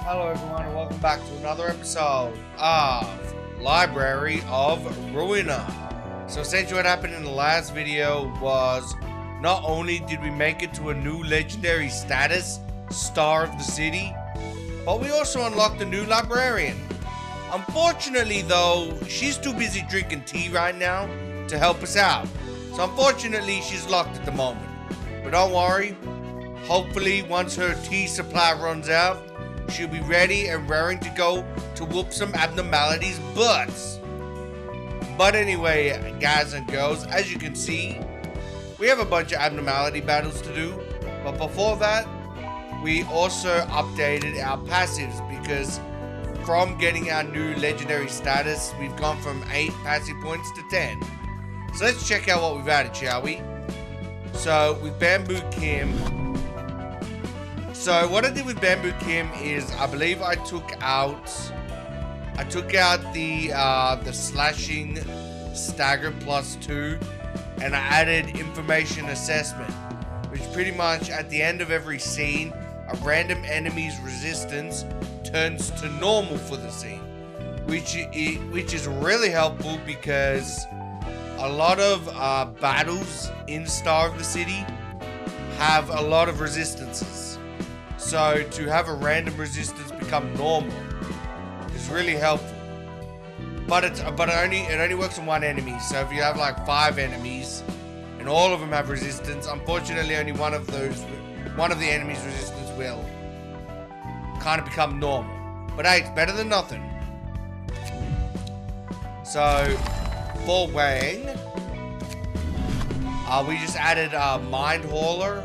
Hello everyone and welcome back to another episode of Library of Ruina. So essentially what happened in the last video was not only did we make it to a new legendary status, Star of the City, but we also unlocked a new librarian. Unfortunately though, she's too busy drinking tea right now to help us out. So unfortunately she's locked at the moment. But don't worry, hopefully once her tea supply runs out, she'll be ready and raring to go to whoop some abnormalities' butts. But anyway, guys and girls, as you can see, we have a bunch of abnormality battles to do. But before that, we also updated our passives because from getting our new legendary status, we've gone from 8 passive points to 10. So let's check out what we've added, shall we? So with Bamboo Kim, so what I did with Bamboo Kim is I believe I took out the slashing stagger +2 and I added information assessment, which pretty much at the end of every scene a random enemy's resistance turns to normal for the scene, which is really helpful because a lot of battles in Star of the City have a lot of resistances. So to have a random resistance become normal is really helpful. But it only works on one enemy. So if you have like 5 enemies and all of them have resistance, unfortunately only one of the enemy's resistance will kind of become normal. But hey, it's better than nothing. So for Wang, we just added Mind Hauler,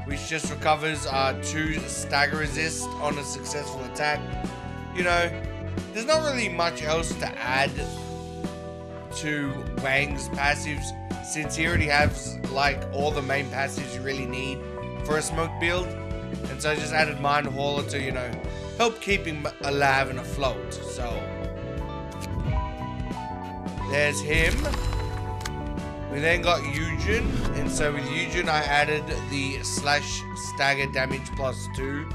which just recovers 2 stagger resist on a successful attack. You know, there's not really much else to add to Wang's passives since he already has like all the main passives you really need for a smoke build. And so I just added Mind Hauler to, you know, help keep him alive and afloat. So there's him. We then got Eugen, and so with Eugen I added the slash stagger damage +2.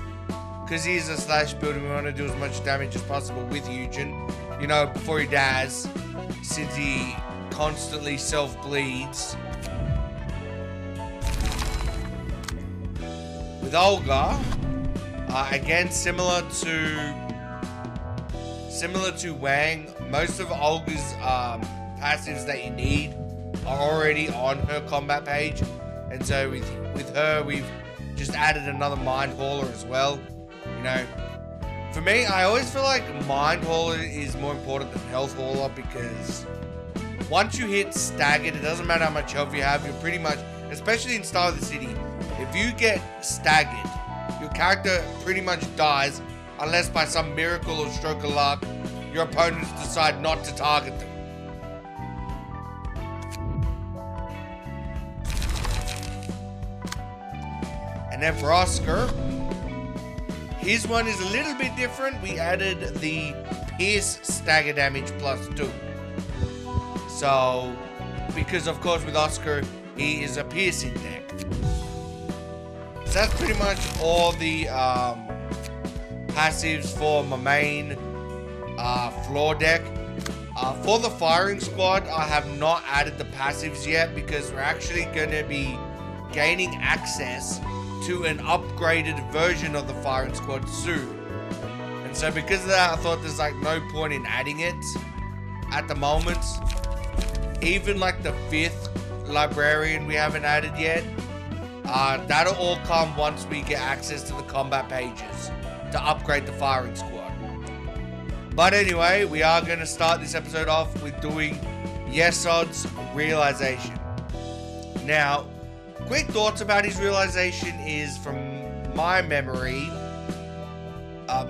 Because he's a slash build and we want to do as much damage as possible with Eugen, you know, before he dies, since he constantly self-bleeds. With Olga, again similar to Wang, most of Olga's passives that you need are already on her combat page, and so with her we've just added another Mind Hauler as well. You know, for me, I always feel like Mind Hauler is more important than Health Hauler because once you hit staggered, it doesn't matter how much health you have, you're pretty much, especially in Star of the City, if you get staggered, your character pretty much dies unless by some miracle or stroke of luck your opponents decide not to target them. And then for Oscar, his one is a little bit different. We added the Pierce stagger damage +2. So, because of course with Oscar, he is a piercing deck. So that's pretty much all the passives for my main floor deck. For the firing squad, I have not added the passives yet because we're actually going to be gaining access to an upgraded version of the firing squad soon. And so because of that, I thought there's like no point in adding it at the moment. Even like the 5th librarian we haven't added yet. That'll all come once we get access to the combat pages to upgrade the firing squad. But anyway, we are going to start this episode off with doing Yesod's realization. Now, quick thoughts about his realization is, from my memory,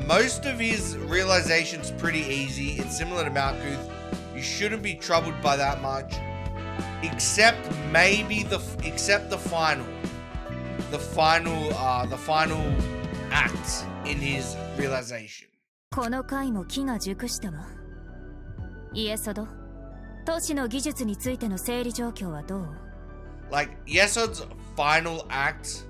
most of his realization's pretty easy. It's similar to Malkuth. You shouldn't be troubled by that much, except maybe the final act in his realization. この回も機が熟したわ。イエソド、都市の技術についての整理状況はどう？ Like Yesod's final act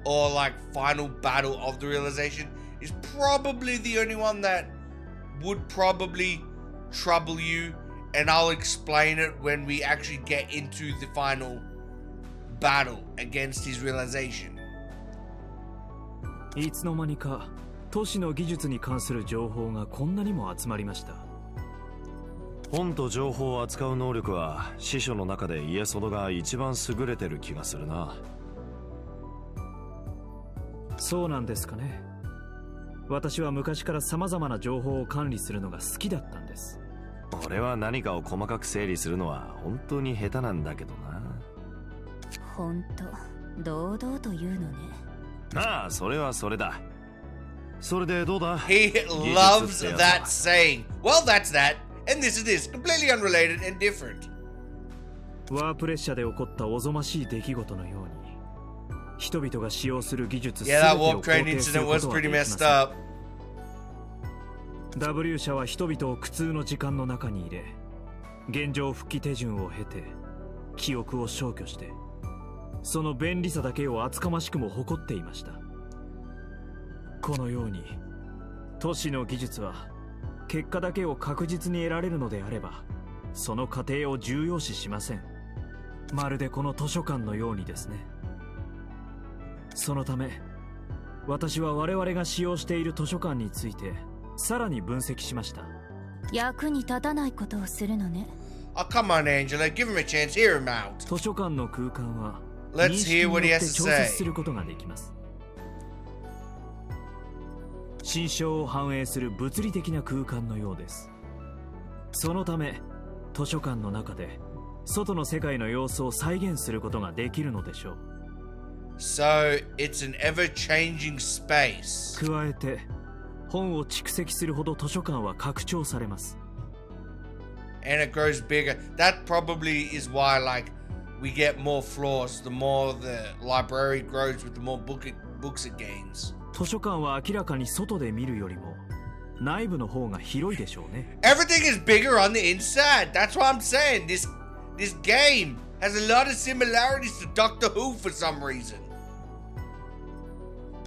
or like final battle of the realization is probably the only one that would probably trouble you, and I'll explain it when we actually get into the final battle against his realization. いつの間にか都市の技術に関する情報がこんなにも集まりました。本と情報を扱う能力は司書の中でイエソドが一番優れてる気がするな。そうなんですかね。私は昔から様々な情報を管理するのが好きだったんです。俺は何かを細かく整理するのは本当に下手なんだけどな。本当堂々と言うのね。ああ、それはそれだ。それでどうだ？ He loves that saying. Well, that's that. And this is this. Completely unrelated and different. ワープ列車で起こったおぞましい出来事のように、人々が使用する技術 Yeah, that warp train incident was pretty messed up. W 社は人々を苦痛の時間の中に入れ、現状復帰手順を経て、記憶を消去して、その便利さだけを厚かましくも誇っていました。このように、都市の技術は、結果だけを確実に得られるのであれば、その過程を重要視しません。まるでこの図書館のようにですね。そのため、私は我々が使用している図書館について、さらに分析しました。役に立たないことをするのね。Oh, come on, Angela. Give him a chance. Hear him out. 図書館の空間は、認 Let's 識に hear よっ what he て has to 調節す say. ることができます。心象を反映する物理的な空間のようです。そのため、図書館の中で、外の世界の様子を再現することができるのでしょう。So, it's an ever-changing space. 加えて、本を蓄積するほど図書館は拡張されます。And it grows bigger. That probably is why, like, we get more floors the more the library grows with the more books it gains. 図書館は明らかに外で見るよりも内部の方が広いでしょうね。Everything is bigger on the inside. That's what I'm saying. This game has a lot of similarities to Doctor Who for some reason.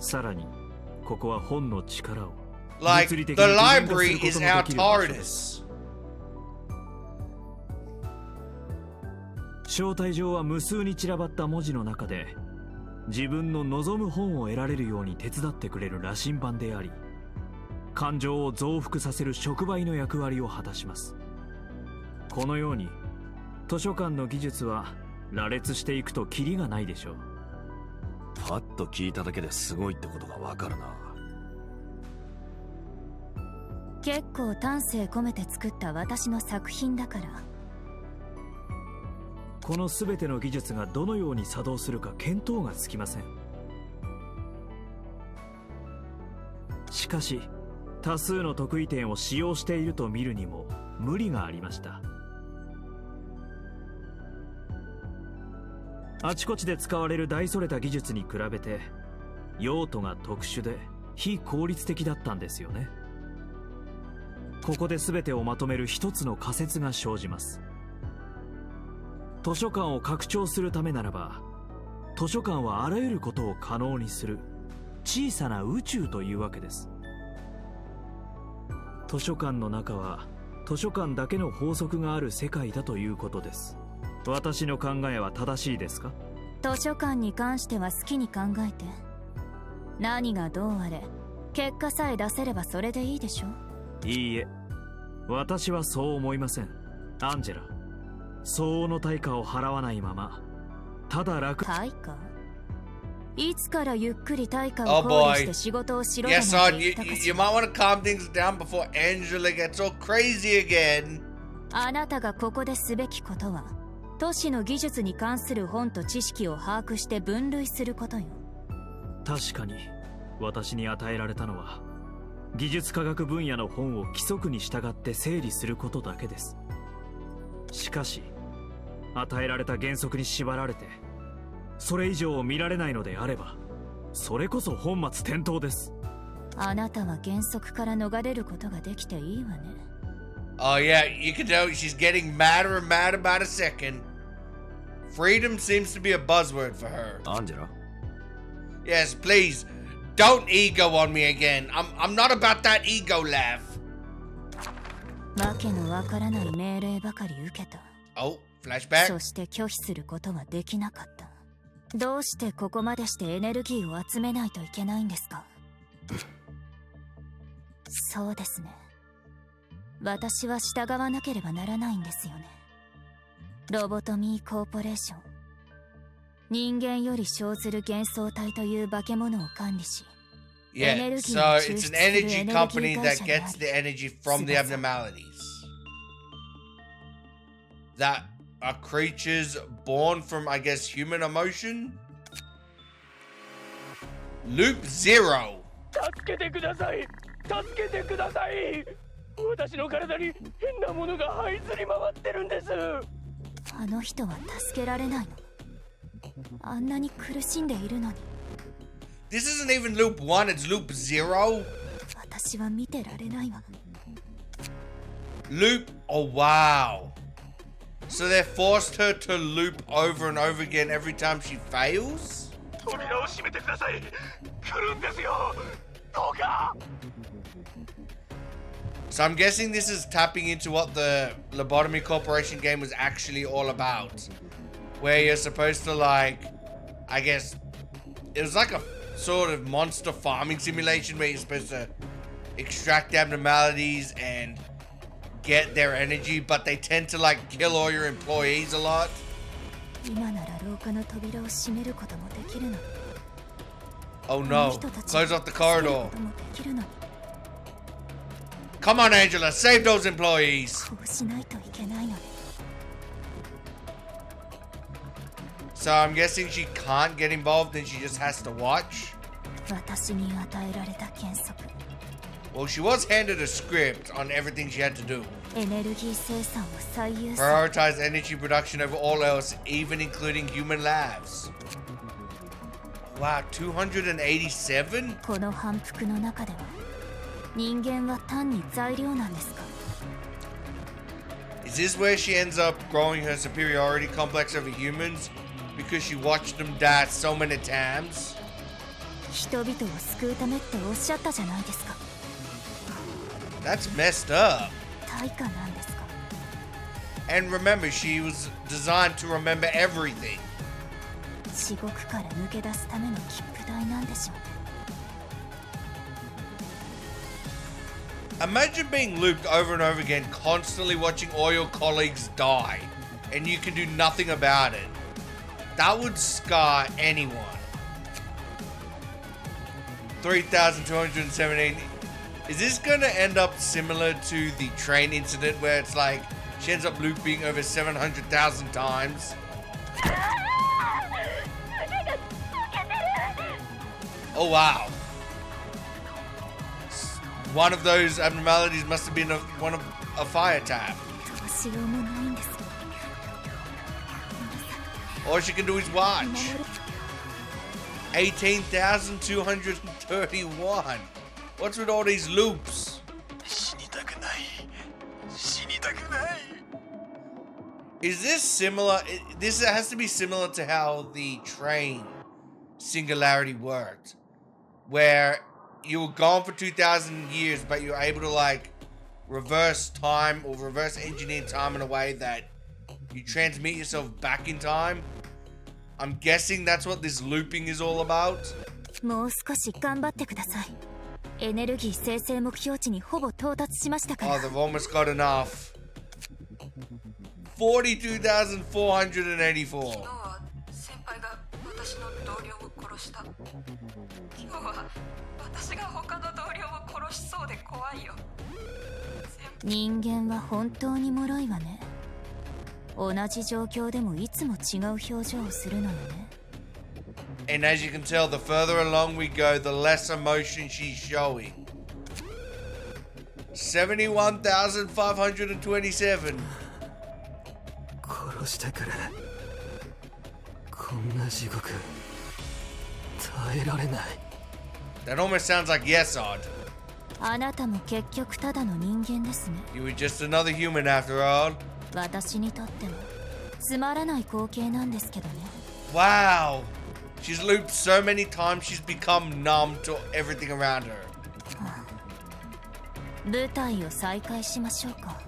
さらにここは本の力を Like, 物理 the 的に具現化する library こと is の our できる場所です。 TARDIS. 招待状は無数に散らばった文字の中で自分の望む本を得られるように手伝ってくれる羅針盤であり、感情を増幅させる触媒の役割を果たします。このように図書館の技術は羅列していくとキリがないでしょう。パッと聞いただけですごいってことがわかるな。結構丹精込めて作った私の作品だから。この全ての技術がどのように作動するか見当がつきません。しかし多数の得意点を使用していると見るにも無理がありました。あちこちで使われる大それた技術に比べて用途が特殊で非効率的だったんですよね。ここで全てをまとめる一つの仮説が生じます。図書館を拡張するためならば、図書館はあらゆることを可能にする小さな宇宙というわけです。図書館の中は図書館だけの法則がある世界だということです。私の考えは正しいですか？図書館に関しては好きに考えて。何がどうあれ、結果さえ出せればそれでいいでしょ。いいえ、私はそう思いません。アンジェラ、相応の対価を払わないままただ楽。対価？いつからゆっくり対価を考慮して仕事をしろとなんて Yesod, 言ったかし you ら。 might want to calm things down before Angela gets all crazy again. あなたがここですべきことは、都市の技術に関する本と知識を把握して分類することよ。確かに私に与えられたのは技術科学分野の本を規則に従って整理することだけです。しかし与えられた原則に縛られてそれ以上を見られないのであれば、それこそ本末転倒です。あなたは原則から逃れることができていいわね。Oh yeah, you can tell she's getting madder and madder by the second. Freedom seems to be a buzzword for her. アンジェラ？ Yes, please, Don't ego on me again. I'm not about that ego laugh. わけのわからない命令ばかり受けた。 Oh, flashback. そして拒否することはできなかった。どうしてここまでしてエネルギーを集めないといけないんですか？そうですね。私は従わなければならないんですよね。ロボトミーコーポレーション。人間より生ずる幻想体という化け物を管理し、Yeah, so it's an energy company that gets the energy from the abnormalities. That are creatures born from, I guess, human emotion? Loop Zero. 助けてください。助けてください。私の体に変なものが這いずり回ってるんです。あの人は助けられないの。あんなに苦しんでいるのに。This isn't even loop 1, it's loop 0. 私は見てられないわ。 Loop, oh wow. So they forced her to loop over and over again every time she fails? 扉を閉めてください。来るんですよ。どうか。 So I'm guessing this is tapping into what the Lobotomy Corporation game was actually all about. Where you're supposed to, like, I guess, it was like a sort of monster farming simulation where you're supposed to extract abnormalities and get their energy, but they tend to, like, kill all your employees a lot. 今なら廊下の扉を閉めることもできるのに。 Oh no, close off the corridor. Come on, Angela, save those employees. こうしないといけないのに。 So I'm guessing she can't get involved and she just has to watch. 私に与えられた原則。 Well, she was handed a script on everything she had to do. エネルギー生産を最優先。 Prioritize energy production over all else, even including human lives. Wow, 287? この反復の中では、人間は単に材料なんですか？ Is this where she ends up growing her superiority complex over humans? Because she watched them die so many times? 人々を救うためっておっしゃったじゃないですか。 That's messed up. 対価なんですか？ And remember, she was designed to remember everything. 地獄から抜け出すための切符代なんでしょうね。 Imagine being looped over and over again, constantly watching all your colleagues die, and you can do nothing about it. That would scar anyone. 3,217. Is this going to end up similar to the train incident where it's like she ends up looping over 700,000 times? Oh wow. One of those abnormalities must have been one of a fire type. どうしようもないんです。 All she can do is watch. 18,231. What's with all these loops? 死にたくない。死にたくない。 Is this similar? This has to be similar to how the train singularity worked, where you were gone for 2,000 years, but you were able to like reverse time or reverse engineer time in a way that you transmit yourself back in time. I'm guessing that's what this looping is all about. もう少し頑張ってください。エネルギー生成目標値にほぼ到達しましたか Oh, ら。 they've almost got enough. 42,484. 先輩が私の同僚を殺した。今日は私が他の同僚を殺しそうで怖いよ。人間は本当に脆いわね。同じ状況でもいつも違う表情をするのよね。 And as you can tell, the further along we go, the less emotion she's showing. 71,527. 殺してくれ。こんな地獄耐えられない。 That almost sounds like Yesod. あなたも結局ただの人間ですね。 You were just another human after all. 私にとってもつまらない光景なんですけどね。 Wow. She's looped so many times, she's become numb to everything around her. 舞台を再開しましょうか。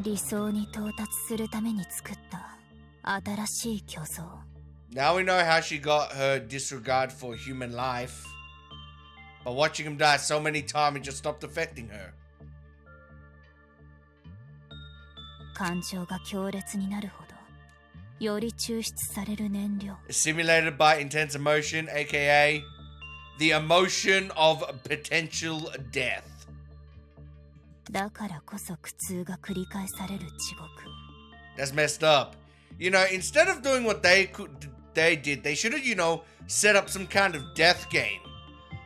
理想に到達するために作った新しい競争。Now we know how she got her disregard for human life. But watching him die so many times, it just stopped affecting her. 感情が強烈になるほど、より抽出される燃料。Simulated by intense emotion, aka the emotion of potential death. だからこそ苦痛が繰り返される地獄。That's messed up. You know, instead of doing what they did, they should have, you know, set up some kind of death game.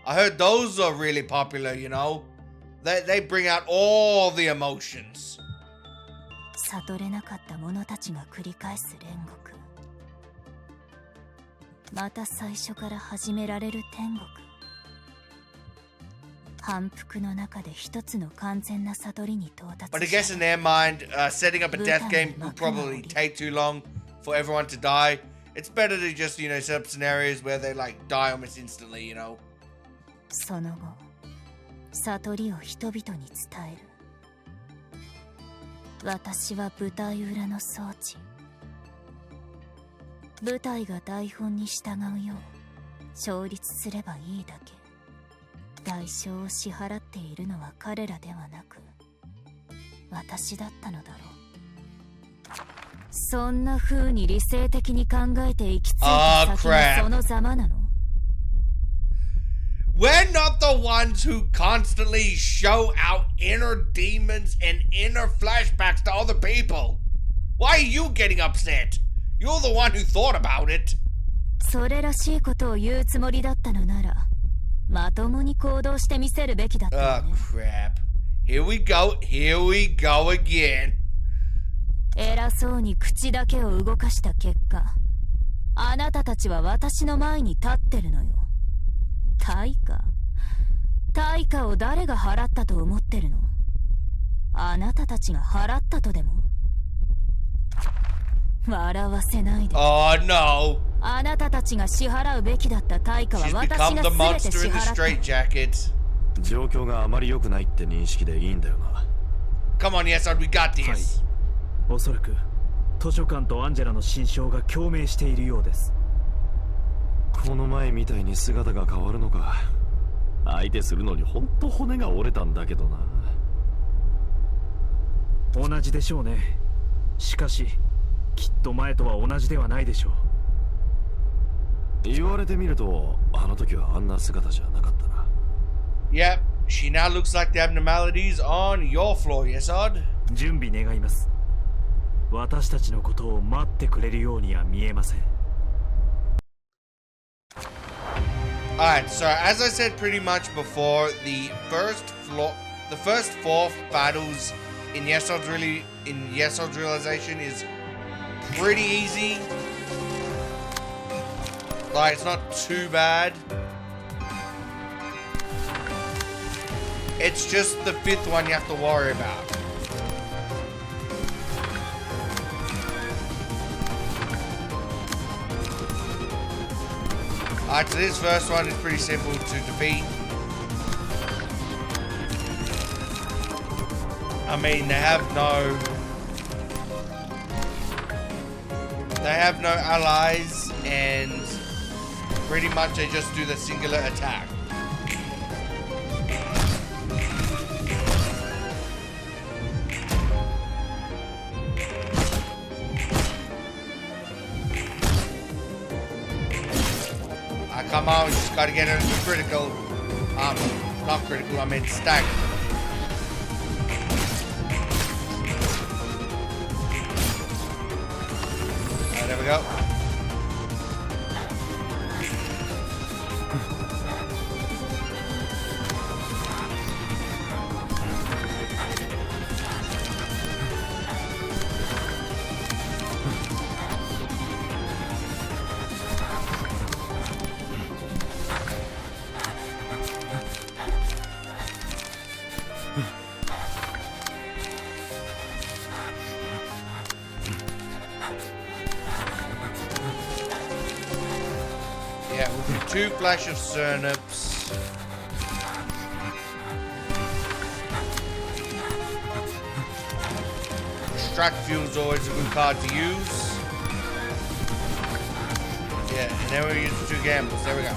I heard those are really popular, you know. They bring out all the emotions. 悟れなかった者たちが繰り返す煉獄。また最初から始められる天国。反復の中で一つの完全な悟りに到達。But I guess in their mind, setting up a death game will probably take too long for everyone to die. It's better to just, you know, set up scenarios where they like die almost instantly, you know. その後、悟りを人々に伝える。私は舞台裏の装置。舞台が台本に従うよう勝立すればいいだけ。代償を支払っているのは彼らではなく私だったのだろう。そんな風に理性的に考えて行き着いた先がそのざまなの。We're not the ones who constantly show out inner demons and inner flashbacks to other people. Why are you getting upset? You're the one who thought about it. それらしいことを言うつもりだったのならまともに行動してみせるべきだったよね。Oh crap. Here we go again. 偉そうに口だけを動かした結果、あなたたちは私の前に立ってるのよ。対価を誰が払ったと思ってるの？あなたたちが払ったとでも？笑わせないで。Oh no. あなたたちが支払うべきだった対価は私が全て支払った。状況があまり良くないって認識でいいんだよな。Come on, Yesod, we got this. はい。おそらく図書館とアンジェラの心象が共鳴しているようです。この前みたいに姿が変わるのか。相手するのにほんと骨が折れたんだけどな。同じでしょうね。しかしきっと前とは同じではないでしょう。言われてみるとあの時はあんな姿じゃなかったな。Yep, she now looks like the abnormalities on your floor, Yesod. 準備願います。私たちのことを待ってくれるようには見えません。Alright, so as I said pretty much before, the first 4 battles in Yesod's realization is pretty easy. Like, it's not too bad. It's just the 5th one you have to worry about. Alright, so this first one is pretty simple to defeat. I mean, they have no allies, and pretty much they just do the singular attack. Come on, we just gotta get her into critical. Not critical, I mean stack. Alright, there we go. 2 flash of turnips. Extract fuel is always a good card to use. Yeah, and then we use the 2 gambles. There we go.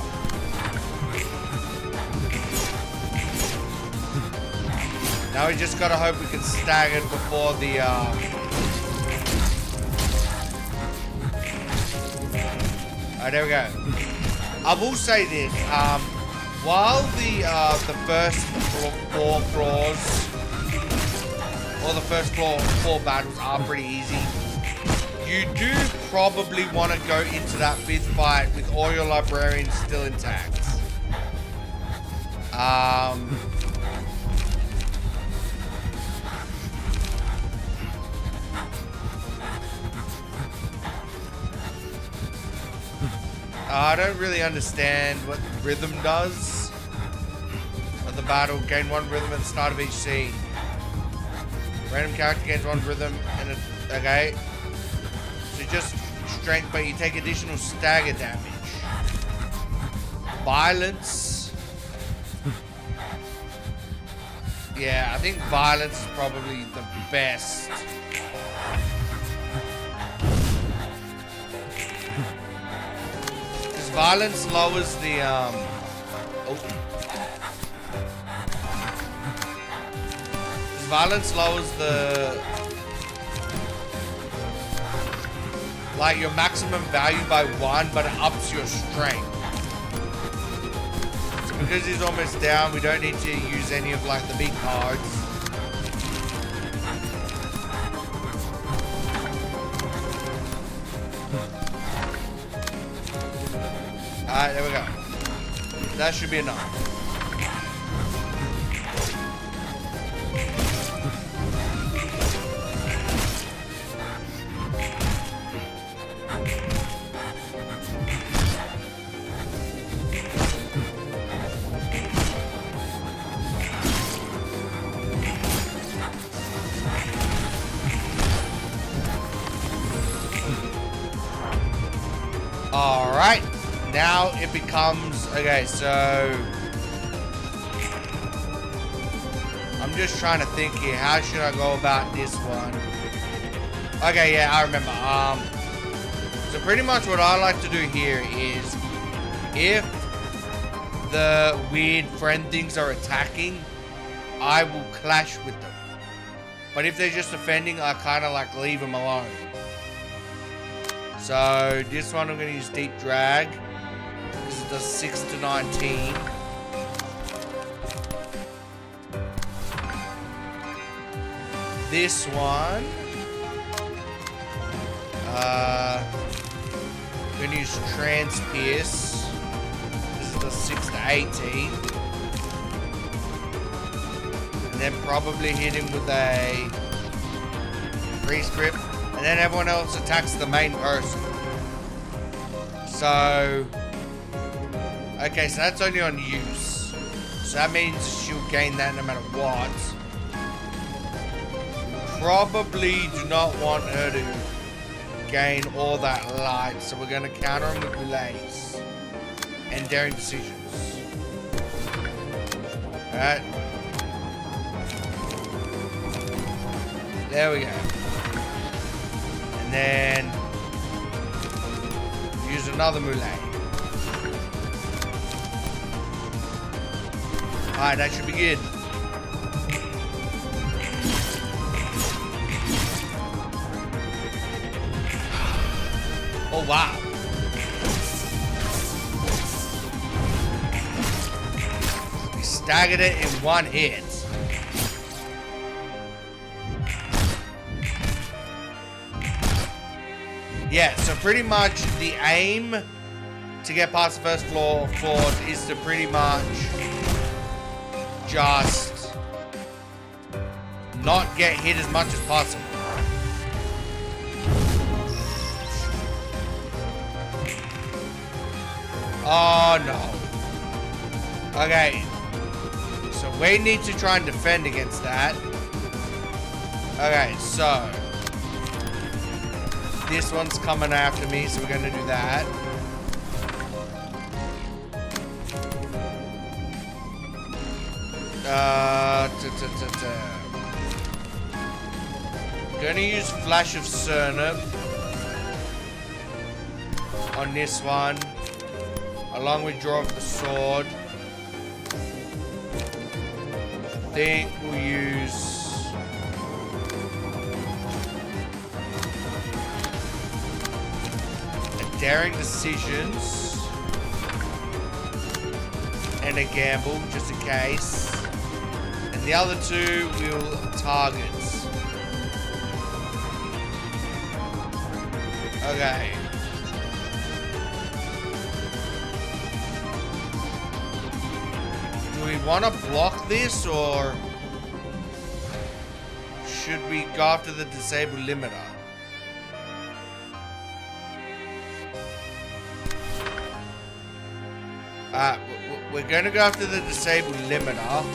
Now we just gotta hope we can stagger it before the Alright, there we go. I will say this, while the first 4 floors or the first 4 battles are pretty easy, you do probably want to go into that 5th fight with all your librarians still intact. I don't really understand what rhythm does of the battle. Gain 1 rhythm at the start of each scene. Random character gains 1 rhythm and okay. So just strength, but you take additional stagger damage. Violence. Yeah, I think violence is probably the best. Because violence lowers the Violence lowers the like your maximum value by 1, but it ups your strength. So because he's almost down, we don't need to use any of like the big cards. Alright, there we go. That should be enough. Alright, now it becomes, okay, so I'm just trying to think here, how should I go about this one? Okay, yeah, I remember. So pretty much what I like to do here is, if the weird friend things are attacking, I will clash with them. But if they're just defending, I kind of like leave them alone. So this one I'm going to use Deep Drag because it does 6 to 19. This one, I'm going to use Trans Pierce. This does 6 to 18. And then probably hit him with a Freeze Grip. And then everyone else attacks the main person. So, okay, so that's only on use. So that means she'll gain that no matter what. Probably do not want her to gain all that light. So we're going to counter him with relays and daring decisions. Alright. There we go. And then use another mullet. Alright, that should be good. Oh wow. We staggered it in 1 hit. Yeah, so pretty much the aim to get past the first floors is to pretty much just not get hit as much as possible. Oh no. Okay. So we need to try and defend against that. Okay, so this one's coming after me, so we're going to do that. Gonna use Flash of Cernip on this one, along with Draw of the Sword. I think we'll use a Daring Decisions and a Gamble, just in case. And the other two will target. Okay. Do we want to block this, or should we go after the Disable Limiter? We're going to go after the Disable Limiter.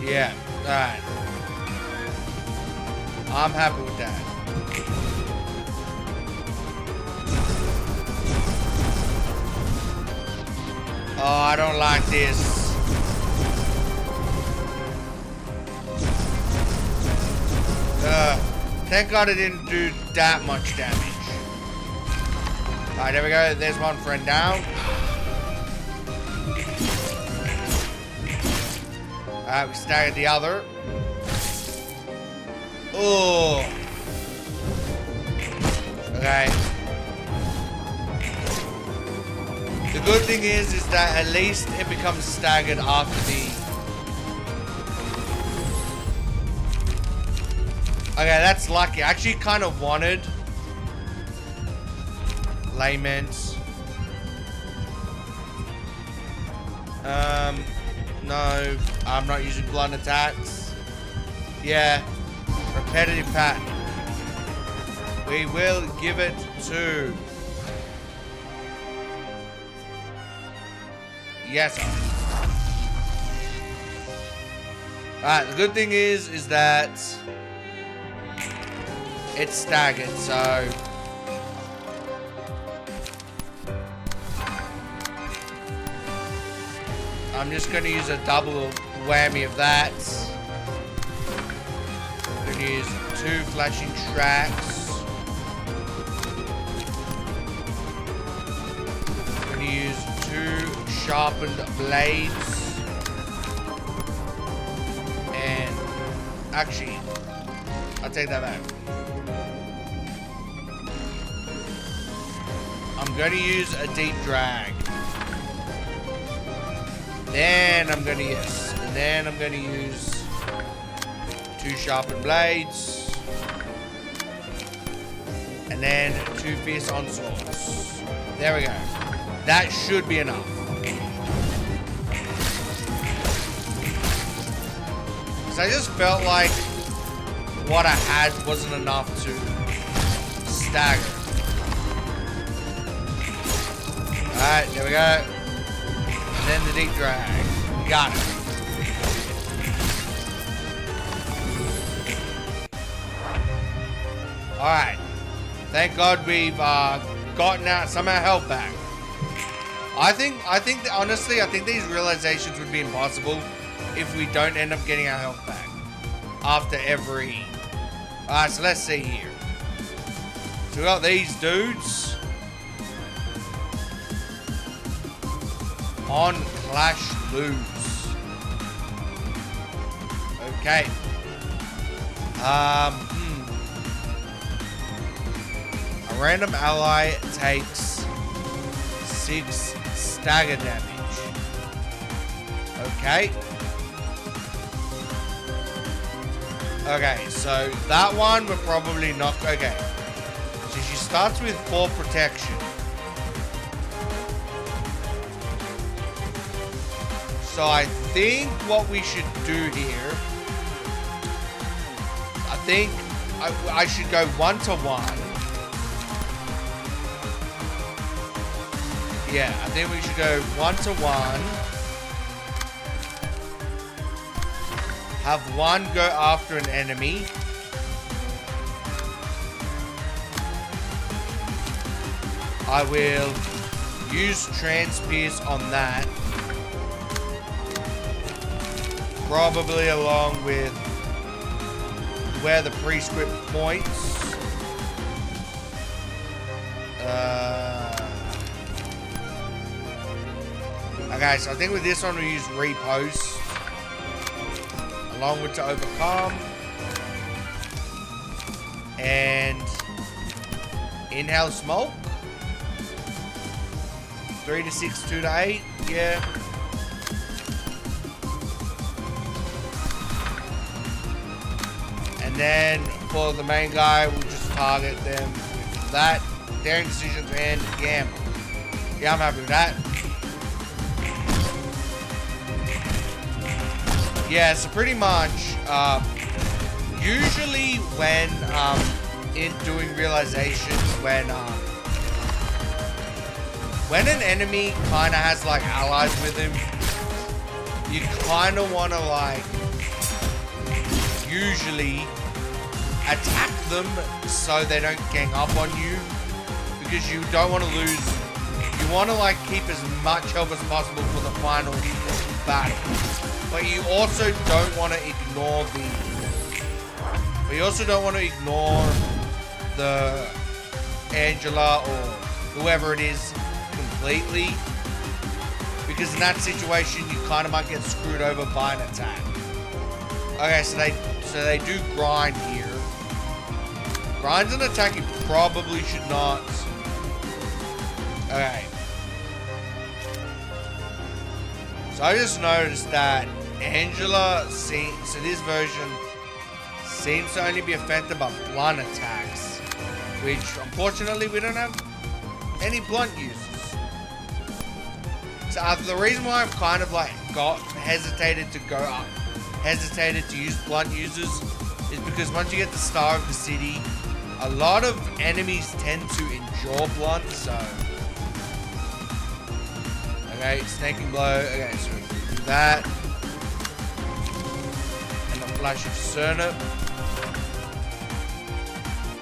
Yeah, alright. I'm happy with that. Oh, I don't like this. Thank God it didn't do that much damage. Alright, there we go. There's one friend down. Alright, we staggered the other. Oh. Okay. The good thing is that at least it becomes staggered after the... Okay, that's lucky. I actually kind of wanted Lament. No, I'm not using blunt attacks. Yeah, repetitive pattern. We will give it to Yesod. Alright, the good thing is that it's staggered, so I'm just going to use a double whammy of that. I'm going to use 2 flashing tracks. I'm going to use 2 sharpened blades. And actually, I'll take that back. I'm going to use a deep drag. Then I'm going to use, and then I'm going to use 2 sharpened blades. And then 2 fierce onslaughts. There we go. That should be enough. Because I just felt like what I had wasn't enough to stagger. Alright, there we go. And then the deep drag. Got it. Alright. Thank God we've gotten out some of our health back. I think honestly, I think these realizations would be impossible if we don't end up getting our health back after every... Alright, so let's see here. So we got these dudes on Clash Lose. Okay. A random ally takes 6 stagger damage. Okay. Okay, so that one we're probably not... Okay. So she starts with 4 protection. So I think what we should do here... I think I should go 1-to-1. Yeah, I think we should go 1-to-1. Have one go after an enemy. I will use Transpierce on that. Probably along with where the prescript points. Okay, so I think with this one we use Repost along with to overcome. And inhale smoke. 3 to 6, 2 to 8. Yeah. And then for the main guy, we'll just target them with that. Daring Decisions and Gamble. Yeah, I'm happy with that. Yeah, so pretty much, usually when in doing realizations, when an enemy kind of has like allies with him, you kind of want to like usually attack them so they don't gang up on you, because you don't want to lose. You want to like keep as much health as possible for the final battle, but you also don't want to ignore the Angela or whoever it is completely, because in that situation you kind of might get screwed over by an attack. Okay, so they do grind here. Grind's an attack you probably should not. Okay. So I just noticed that Angela so this version seems to only be affected by blunt attacks, which unfortunately we don't have any blunt users. So the reason why I've kind of like hesitated to use blunt users is because once you get the Star of the City, a lot of enemies tend to endure blunt, so. Okay, Snaking Blow. Okay, so we can do that. And a Flash of Cernip.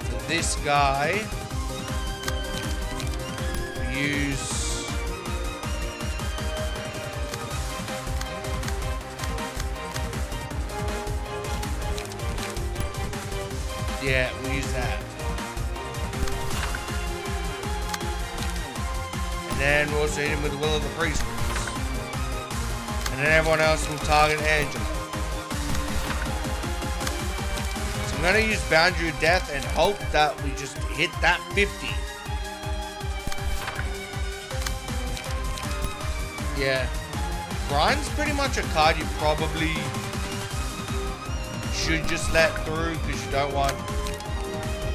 So this guy, we use. Yeah, we'll use that. And then we'll also hit him with the Will of the Priest. And then everyone else will target Angela. So I'm going to use Boundary of Death and hope that we just hit that 50. Yeah. Grind's pretty much a card you probably should just let through, because you don't want,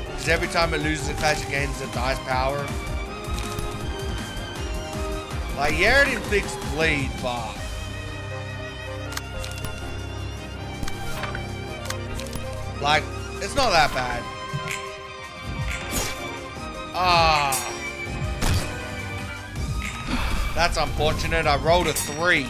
because every time it loses a clash it gains a dice power. Like, yeah, it inflicts bleed, but like, it's not that bad. Ah, that's unfortunate. I rolled a 3.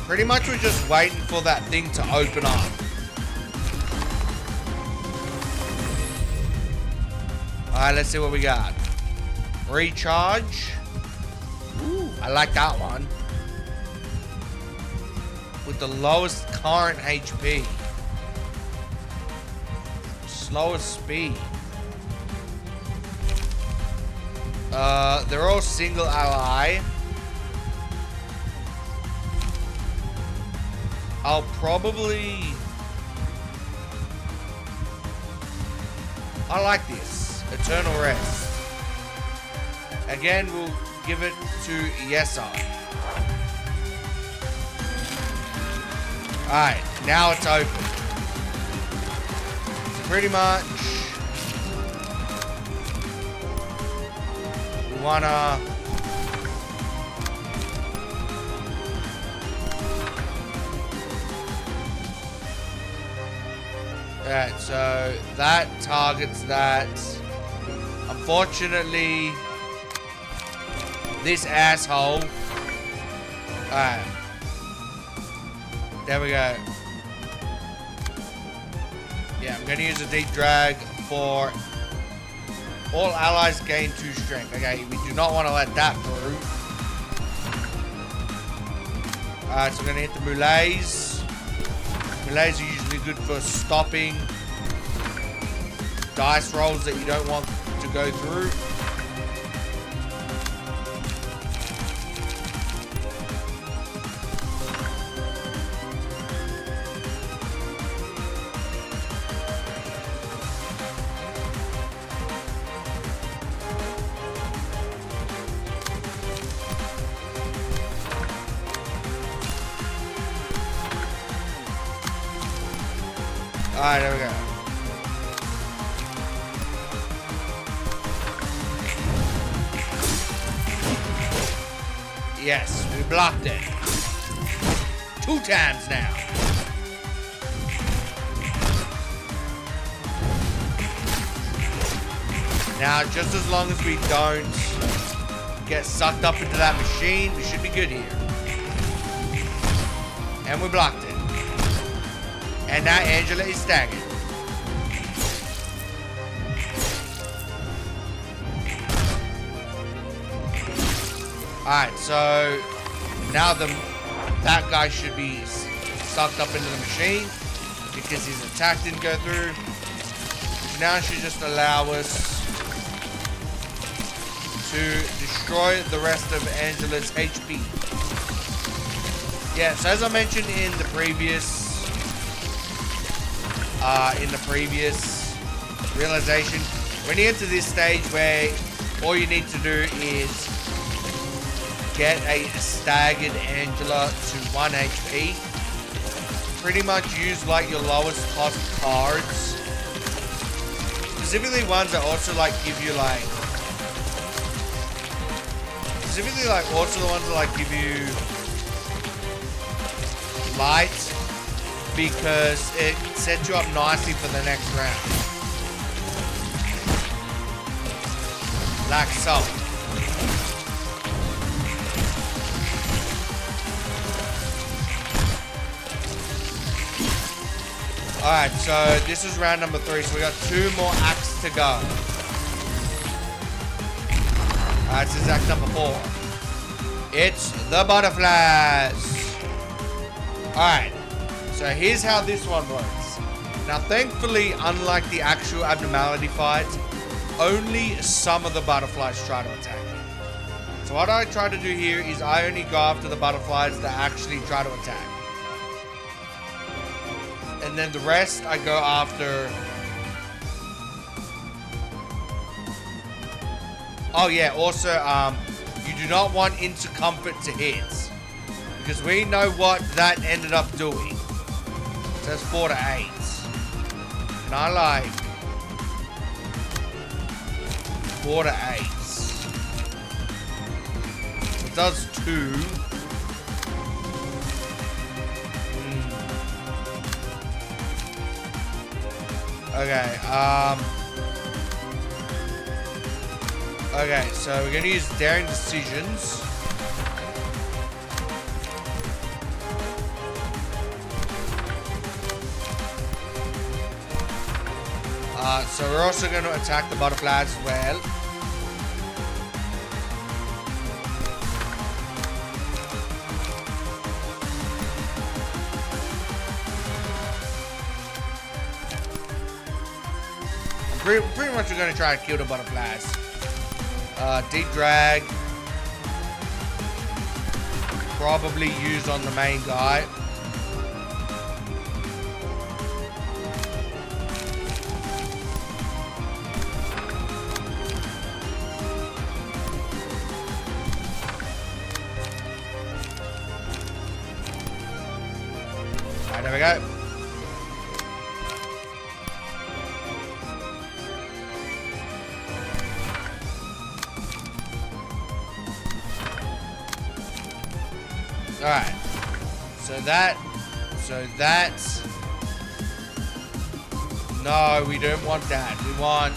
Pretty much we're just waiting for that thing to open up. Alright, let's see what we got. Recharge. Ooh, I like that one. With the lowest current HP. Slowest speed. They're all single ally. I'll probably... I like this. Eternal Rest. Again, we'll give it to Yesod. Alright, now it's open. So pretty much... we wanna... Alright, so that targets that. Unfortunately, This asshole. Alright. There we go. Yeah, I'm gonna use a deep drag for all allies gain 2 strength. Okay, we do not want to let that through. Alright, so we're gonna hit the melees. Melees are usually good for stopping dice rolls that you don't want to go through. Alright, there we go. Yes, we blocked it. 2 times now. Now, just as long as we don't get sucked up into that machine, we should be good here. And we blocked it. And now Angela is staggered. Alright, so now that guy should be sucked up into the machine because his attack didn't go through. Now it should just allow us to destroy the rest of Angela's HP. Yeah, so as I mentioned in the previous realization, when you get to this stage where all you need to do is get a staggered Angela to 1 HP, pretty much use like your lowest cost cards, specifically ones that also like give you like, specifically like also the ones that like give you light, because it sets you up nicely for the next round. Like so. Alright, so this is round number 3, so we got 2 more acts to go. Alright, this is act number 4. It's the butterflies. Alright. So here's how this one works. Now thankfully, unlike the actual abnormality fight, only some of the butterflies try to attack you. So what I try to do here is I only go after the butterflies that actually try to attack. And then the rest I go after. Oh yeah, also you do not want into comfort to hit, because we know what that ended up doing. So that's 4 to 8. And I like 4 to 8. It does 2. Okay, okay, so we're gonna use daring decisions. So we're also going to attack the butterflies as well. Pretty much we're going to try to kill the butterflies. Deep drag. Probably used on the main guy. Alright, there we go. Alright, so that's, no, we don't want that. We want,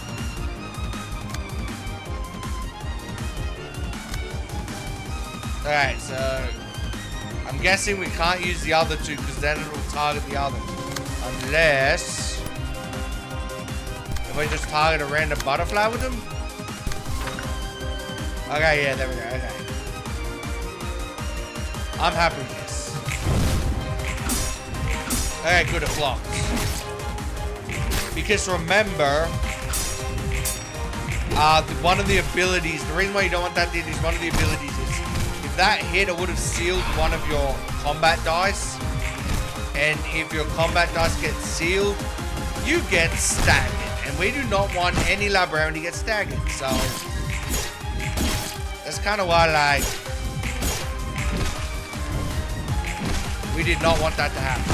Alright, so I'm guessing we can't use the other two because then it will target the other. Unless if we just target a random butterfly with them. Okay, yeah, there we go. Okay. I'm happy with this. Okay, good, it blocks. Because remember, one of the abilities, the reason why you don't want that is one of the abilities is if that hit, it would have sealed one of your combat dice. And if your combat dice get sealed, you get staggered. And we do not want any librarian to get staggered. So that's kind of why, like, we did not want that to happen.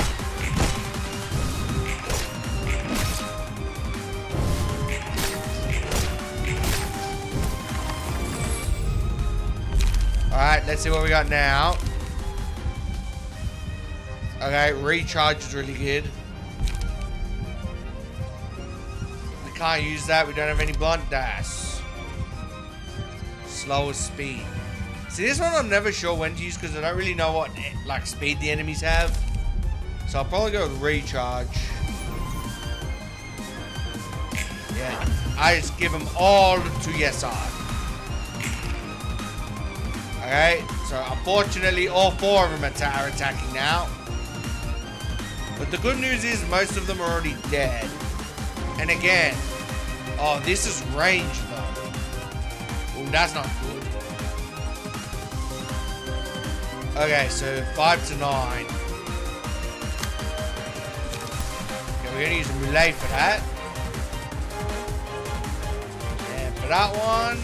Alright, let's see what we got now. Okay, recharge is really good. We can't use that. We don't have any blunt dash. Slower speed. See, this one I'm never sure when to use because I don't really know what like speed the enemies have. So I'll probably go with recharge. Yeah, I just give them all to Yesod. Okay, so unfortunately all 4 of them are attacking now. But the good news is most of them are already dead. And again, oh, this is range though. Oh, that's not good. Okay, so 5 to 9. Okay, we're gonna use a melee for that. And for that one,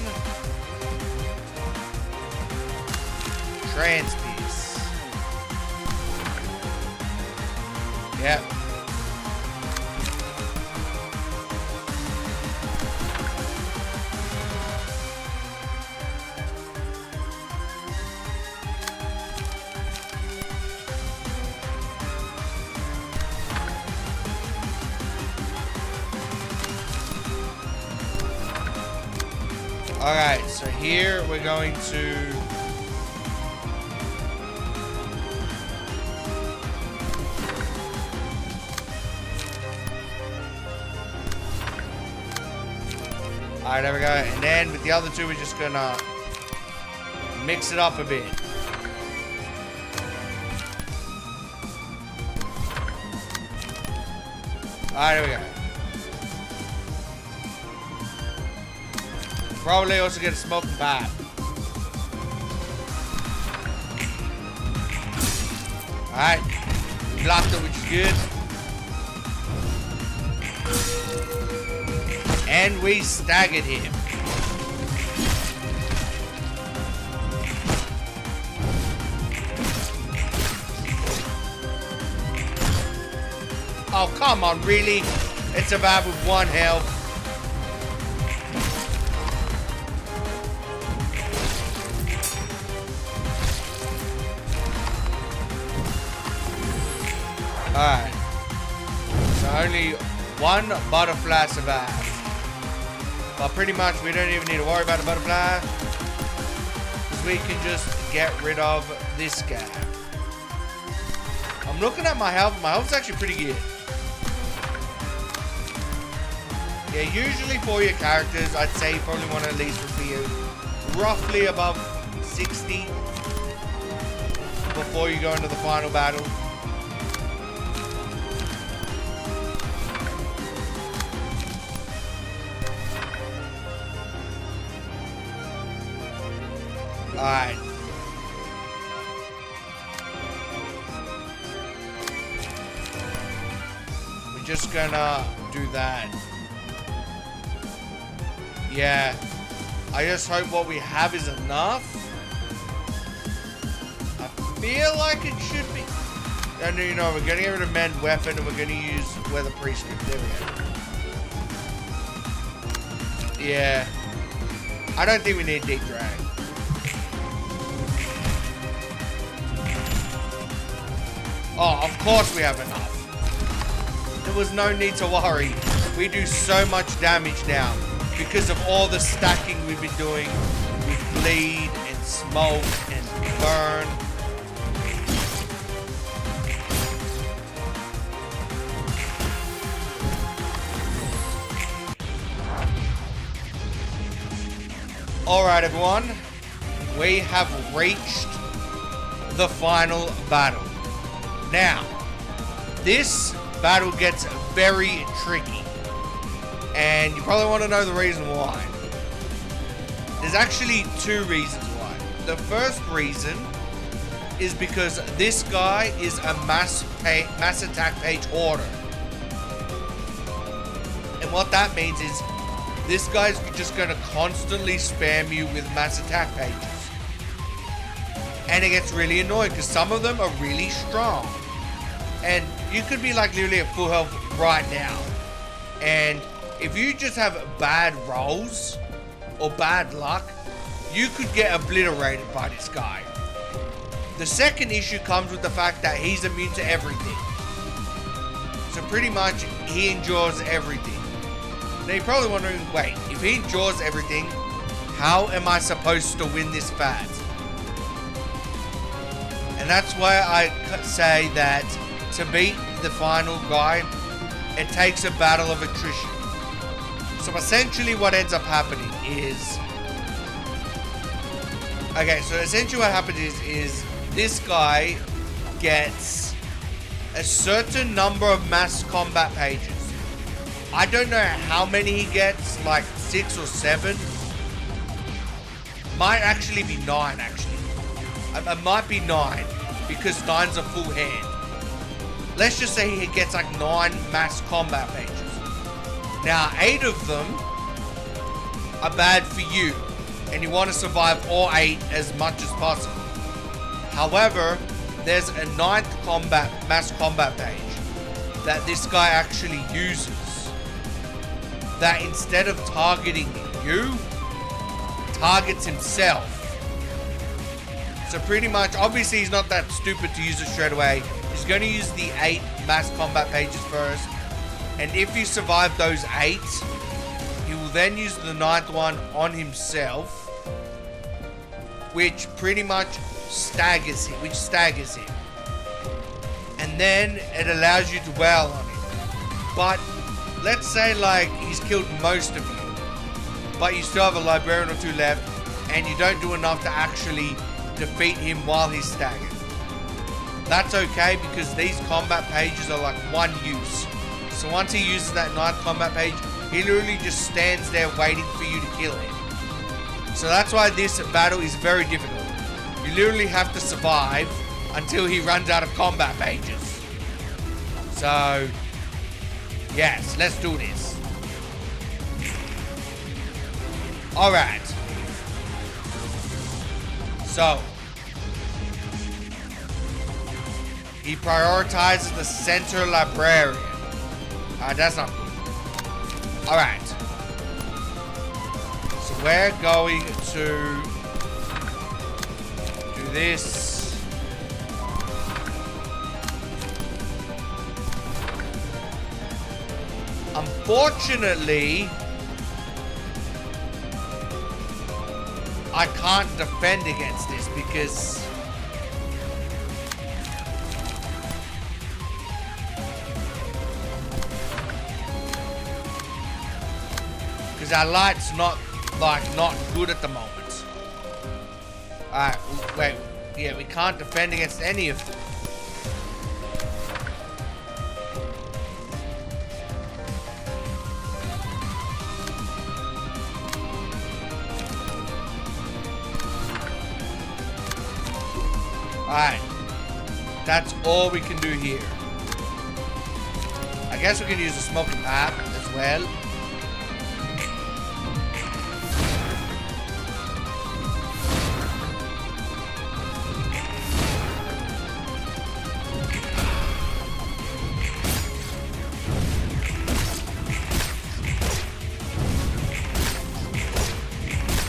trans piece. Yep. Alright, so here we're going to alright, there we go. And then with the other two, we're just gonna mix it up a bit. Alright, there we go. Probably also get a smoking pipe. Alright. Blocked it, which is good. And we staggered him. Oh, come on, really? It's about with 1 health. Alright. So only 1 butterfly survived. But pretty much we don't even need to worry about the butterfly. Because we can just get rid of this guy. I'm looking at my health. My health's actually pretty good. Yeah, usually for your characters, I'd say you probably want to at least be roughly above 60 before you go into the final battle. Alright. We're just gonna do that. Yeah. I just hope what we have is enough. I feel like it should be. And you know, we're gonna get rid of mend weapon and we're gonna use weather prescript. There we go. Yeah. I don't think we need deep drag. Oh, of course we have enough. There was no need to worry. We do so much damage now because of all the stacking we've been doing with bleed and smoke and burn. Alright, everyone. We have reached the final battle. Now, this battle gets very tricky. And you probably want to know the reason why. There's actually two reasons why. The first reason is because this guy is a mass attack page hoarder. And what that means is this guy's just going to constantly spam you with mass attack pages. And it gets really annoying because some of them are really strong. And you could be like literally at full health right now. And if you just have bad rolls or bad luck, you could get obliterated by this guy. The second issue comes with the fact that he's immune to everything. So pretty much he endures everything. Now you're probably wondering, wait, if he endures everything, how am I supposed to win this fight? And that's why I say that to beat the final guy, it takes a battle of attrition. So essentially what ends up happening is... Okay, so essentially what happens is this guy gets a certain number of mass combat pages. I don't know how many he gets, like 6 or 7. Might actually be 9, actually. It might be 9, because 9's a full hand. Let's just say he gets like 9 mass combat pages. Now, 8 of them are bad for you, and you want to survive all 8 as much as possible. However, there's a 9th mass combat page that this guy actually uses. That instead of targeting you, targets himself. So pretty much, obviously he's not that stupid to use it straight away. He's going to use the 8 mass combat pages first. And if you survive those 8, he will then use the 9th one on himself. Which pretty much staggers him. And then it allows you to dwell on him. But let's say like he's killed most of you, but you still have a librarian or 2 left, and you don't do enough to actually defeat him while he's staggered. That's okay, because these combat pages are like one use. So once he uses that 9th combat page, he literally just stands there waiting for you to kill him. So that's why this battle is very difficult. You literally have to survive until he runs out of combat pages. So yes, let's do this. Alright. So he prioritizes the center librarian. That's not good. Alright. So we're going to do this. Unfortunately, I can't defend against this because our light's not good at the moment. Alright, wait, yeah, we can't defend against any of them. Alright, that's all we can do here. I guess we can use the smoking pipe as well.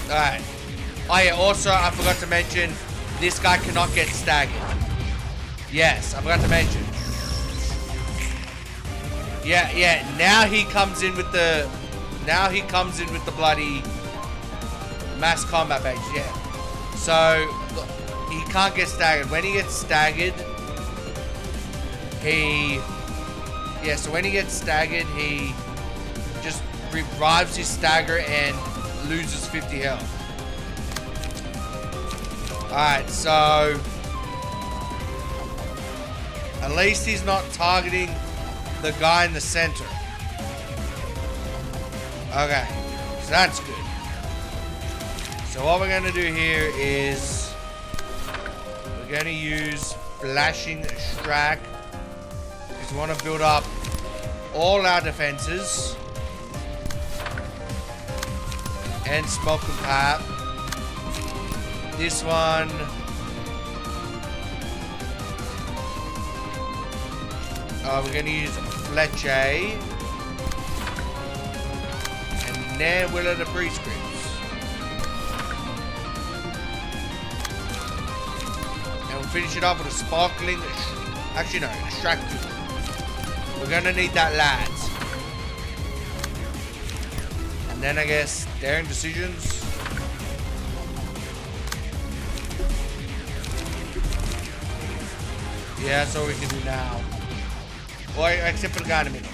Alright. Oh yeah, also I forgot to mention, this guy cannot get staggered. Yes, I forgot to mention. Yeah, now he comes in with the bloody mass combat page, yeah. So he can't get staggered. When he gets staggered, so when he gets staggered, he just revives his stagger and loses 50 health. Alright, so at least he's not targeting the guy in the center. Okay, so that's good. So what we're going to do here is we're going to use Flashing Strike because we want to build up all our defenses. And Smoke and Pap. This one. We're going to use Fletcher. And then we'll let the Prescripts. And we'll finish it off with a Sparkling. Actually, no, Extract. We're going to need that, lads. And then I guess Daring Decisions. Yeah, that's all we can do now. Or except for the guy in the middle.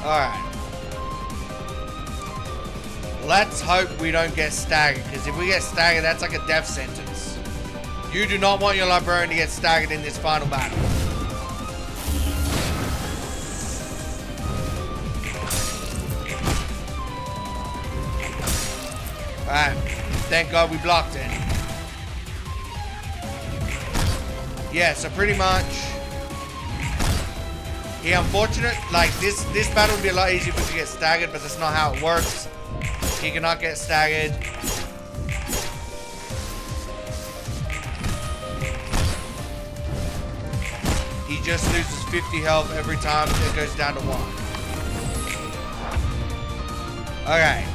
Alright. Let's hope we don't get staggered, because if we get staggered, that's like a death sentence. You do not want your librarian to get staggered in this final battle. Alright, thank God we blocked it. Yeah, so pretty much, unfortunate, like this battle would be a lot easier if we get staggered, but that's not how it works. He cannot get staggered. He just loses 50 health every time it goes down to 1. Okay.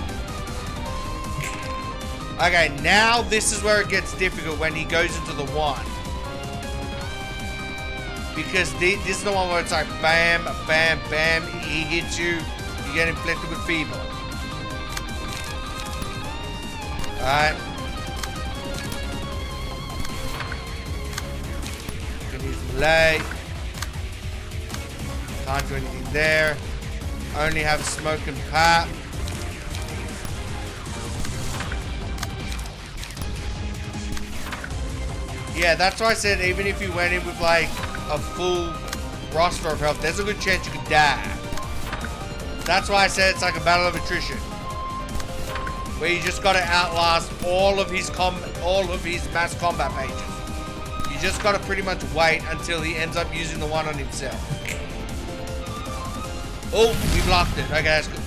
Okay, now this is where it gets difficult when he goes into the 1. Because this is the one where it's like bam, bam, bam, he hits you, you get inflicted with feeble. Alright. Can use melee. Can't do anything there. Only have Smoke and Pap. Yeah, that's why I said even if you went in with like a full roster of health, there's a good chance you could die. That's why I said it's like a battle of attrition, where you just gotta outlast all of his mass combat pages. You just gotta pretty much wait until he ends up using the one on himself. Oh, we blocked it. Okay, that's good.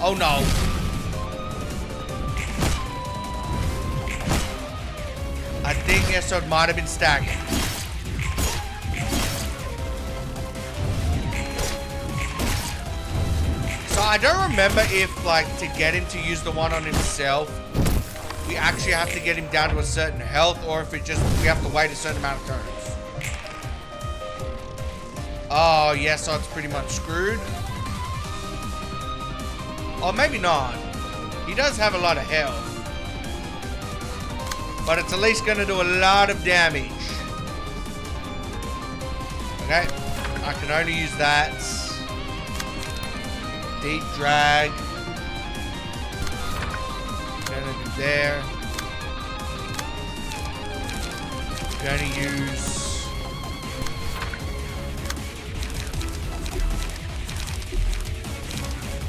Oh no. I think Yesod might have been staggered. So I don't remember if, like, to get him to use the one on himself, we actually have to get him down to a certain health, or if it just, we have to wait a certain amount of turns. Oh, Yesod's pretty much screwed. Or maybe not. He does have a lot of health. But it's at least going to do a lot of damage. Okay. I can only use that. Deep drag. Gonna do there. Gonna use.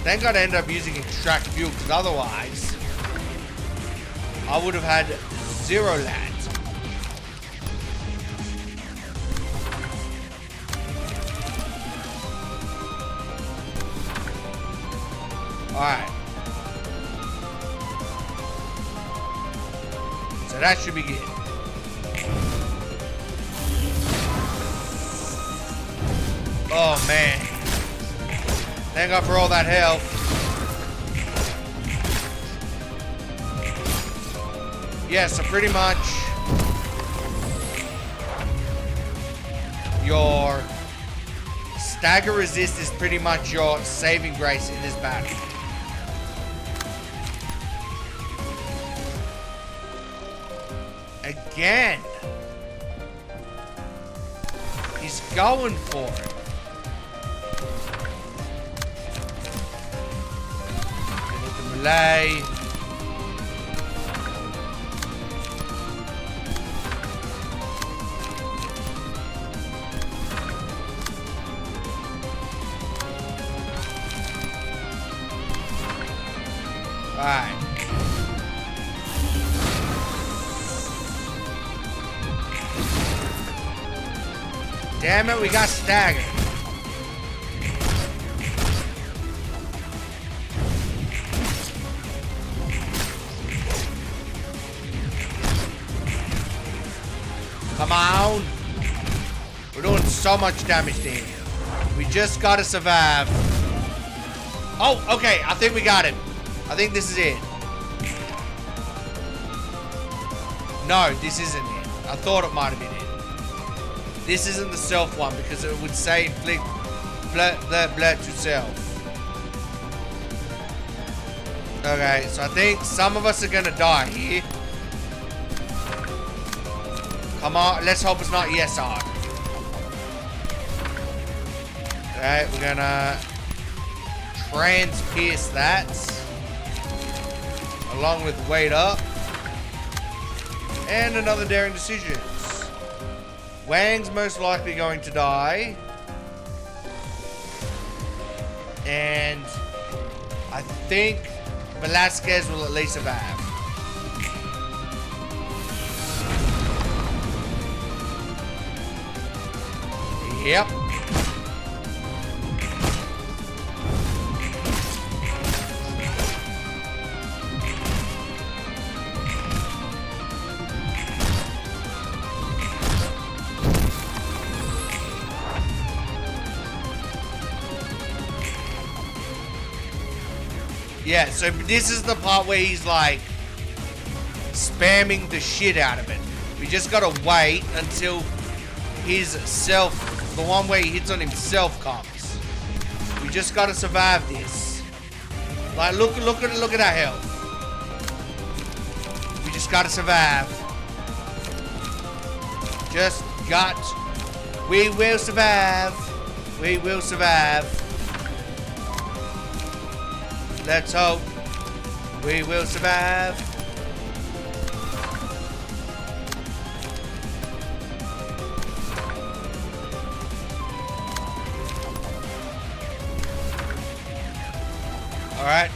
Thank God I ended up using Extract Fuel, because otherwise I would have had 0 land. Alright. So that should be good. Oh man. Thank God for all that health. Yeah, so pretty much stagger resist is pretty much your saving grace in this battle. Again. He's going for it. Look at Malay. Alright. Damn it, we got staggered. Come on. We're doing so much damage to him. We just gotta survive. Oh, okay. I think we got him. I think this is it. No, this isn't it. I thought it might have been it. This isn't the self one because it would say inflict blood to self. Okay, so I think some of us are gonna die here. Come on, let's hope it's not Yesod. Okay, we're gonna trans-pierce that. Along with weight up. And another daring decisions. Wang's most likely going to die. And I think Velasquez will at least survive. Yep. Yeah, so this is the part where he's like spamming the shit out of it. We just gotta wait until his self, the one where he hits on himself, comes. We just gotta survive this. Like, look at our health. We just gotta survive. Just got. We will survive. We will survive. Let's hope we will survive. All right.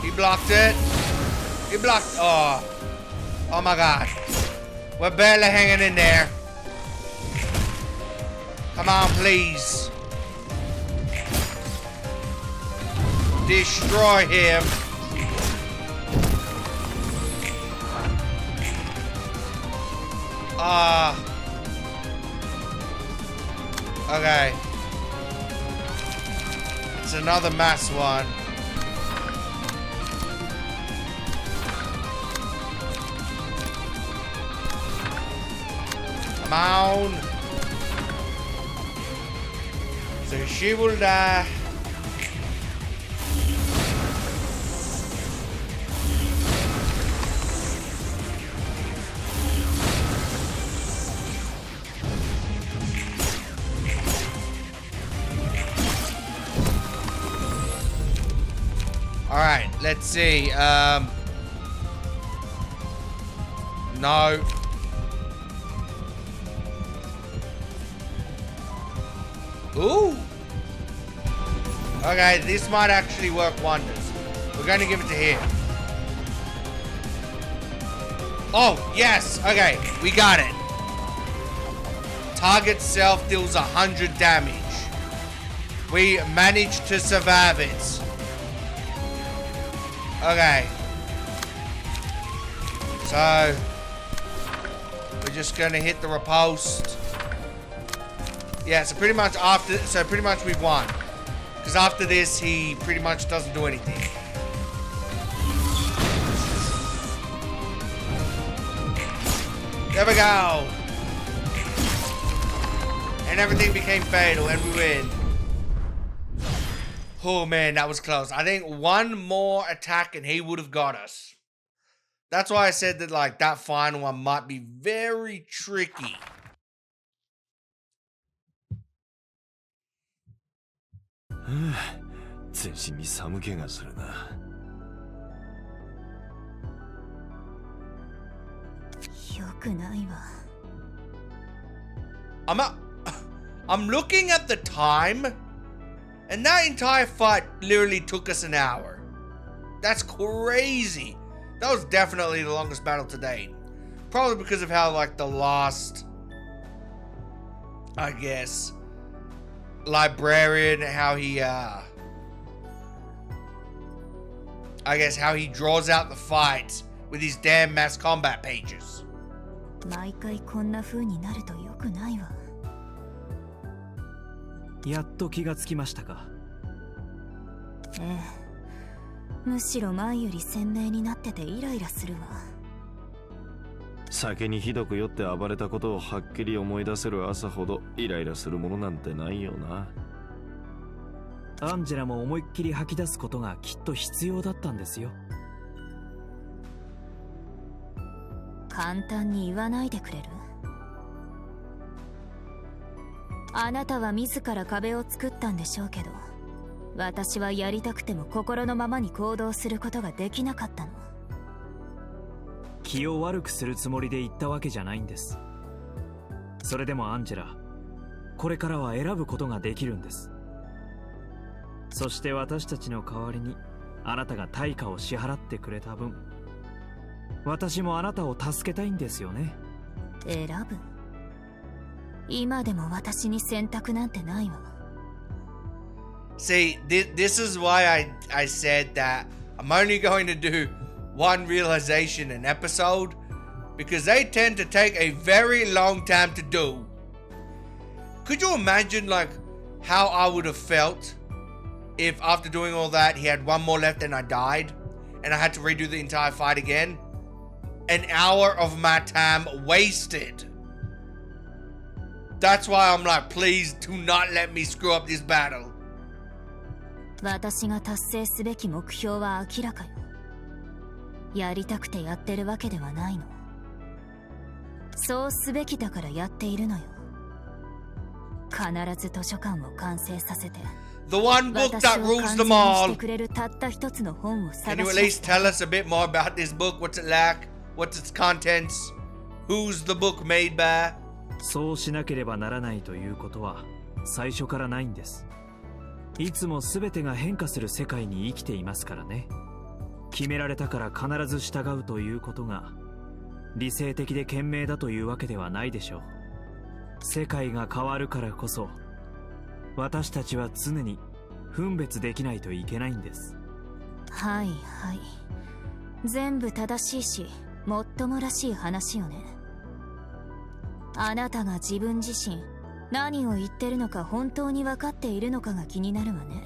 He blocked it. He blocked. Oh my God. We're barely hanging in there. Come on, please. Destroy him. Okay. It's another mass one. Come on. So she will die. All right, let's see. No. Ooh. Okay, this might actually work wonders. We're going to give it to him. Oh, yes. Okay, we got it. Target self deals 100 damage. We managed to survive it. Okay. So, we're just going to hit the riposte. Yeah, so pretty much we've won. Because after this, he pretty much doesn't do anything. There we go. And everything became fatal and we win. Oh man, that was close. I think one more attack and he would have got us. That's why I said that like that final one might be very tricky. I'm looking at the time, and that entire fight literally took us an hour. That's crazy. That was definitely the longest battle to date. Probably because of how like the last, I guess, librarian, how he I guess how he draws out the fight with his damn mass combat pages. 毎回こんな風になると良くないわ。やっと気がつきましたか。ええ、むしろ前より鮮明になっててイライラするわ。酒にひどく酔って暴れたことをはっきり思い出せる朝ほどイライラするものなんてないよな。アンジェラも思いっきり吐き出すことがきっと必要だったんですよ。簡単に言わないでくれる？あなたは自ら壁を作ったんでしょうけど、私はやりたくても心のままに行動することができなかったの。気を悪くするつもりで言ったわけじゃないんです。それでもアンジェラ、これからは選ぶことができるんです。そして私たちの代わりにあなたが対価を支払ってくれた分、私もあなたを助けたいんですよね。選ぶ？今でも私に選択なんてないわ。See, this is why I said that I'm only going to do one realization an episode, because they tend to take a very long time to do. Could you imagine like how I would have felt if after doing all that he had one more left and I died and I had to redo the entire fight again? An hour of my time wasted. That's why I'm like, please do not let me screw up this battle. 私が達成すべき目標は明らかよ。やりたくてやってるわけではないの。そうすべきだからやっているのよ。必ず図書館を完成させて、 The one book that rules them 私を完成に all. してくれるたった一つの本を Can 探 you at し least tell us a bit more about this book? What's it like? What's its contents? Who's the book made by? そうしなければならないということは最初からないんです。いつも全てが変化する世界に生きていますからね。決められたから必ず従うということが理性的で賢明だというわけではないでしょう。世界が変わるからこそ私たちは常に分別できないといけないんです。はいはい、全部正しいしもっともらしい話よね。あなたが自分自身何を言ってるのか本当に分かっているのかが気になるわね。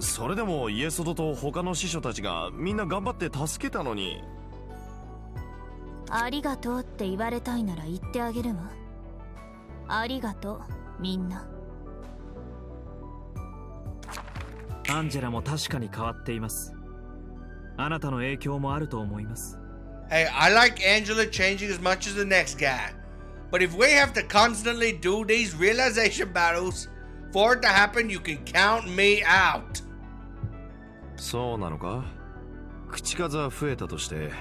それでもイエソドと他の司書たちがみんな頑張って助けたのに。ありがとうって言われたいなら言ってあげるわ。ありがとうみんな。アンジェラも確かに変わっています。あなたの影響もあると思います。 Hey, I like Angela changing as much as the next guy. But if we have to constantly do these realization battles for it to happen, you can count me out. そうなのか。口数は増えたとして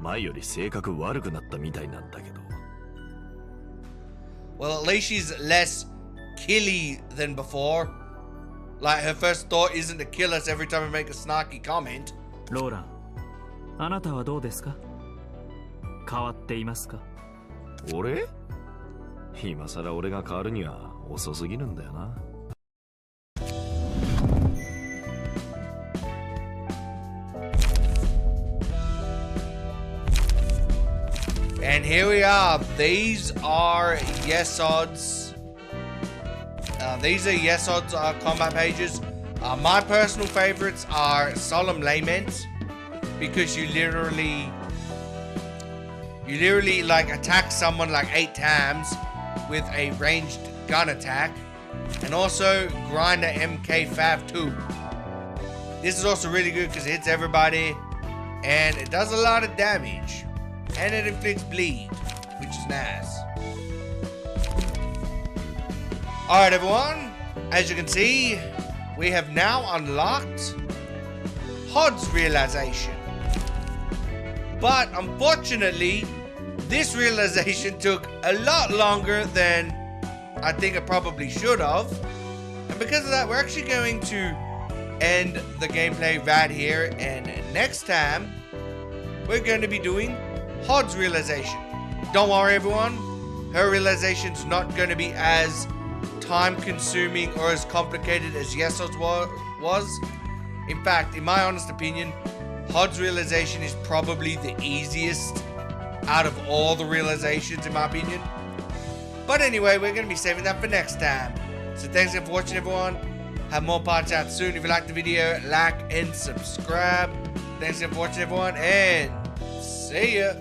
前より性格悪くなったみたいなんだけど。 Well, at least she's less killy than before. Like her first thought isn't to kill us every time we make a snarky comment. ローラン、あなたはどうですか？変わっていますか？俺？今さら俺が変わるには遅すぎるんだよな。And here we are. These are Yesod's. These are Yesod's combat pages. My personal favorites are Solemn Lament, because you literally You literally like attack someone like 8 times with a ranged gun attack, and also grind the MK5 too. This is also really good because it hits everybody and it does a lot of damage, and it inflicts bleed, which is nice. Alright everyone, as you can see, we have now unlocked HUD's realization. But unfortunately, this realization took a lot longer than I think it probably should have. And because of that, we're actually going to end the gameplay right here. And next time, we're going to be doing HUD's realization. Don't worry everyone, her realization's not going to be as time consuming or as complicated as Yesod's was. In fact, in my honest opinion, HUD's realization is probably the easiest out of all the realizations, in my opinion. But anyway, we're going to be saving that for next time. So thanks again for watching everyone. Have more parts out soon. If you liked the video, like and subscribe. Thanks again for watching everyone, and see ya.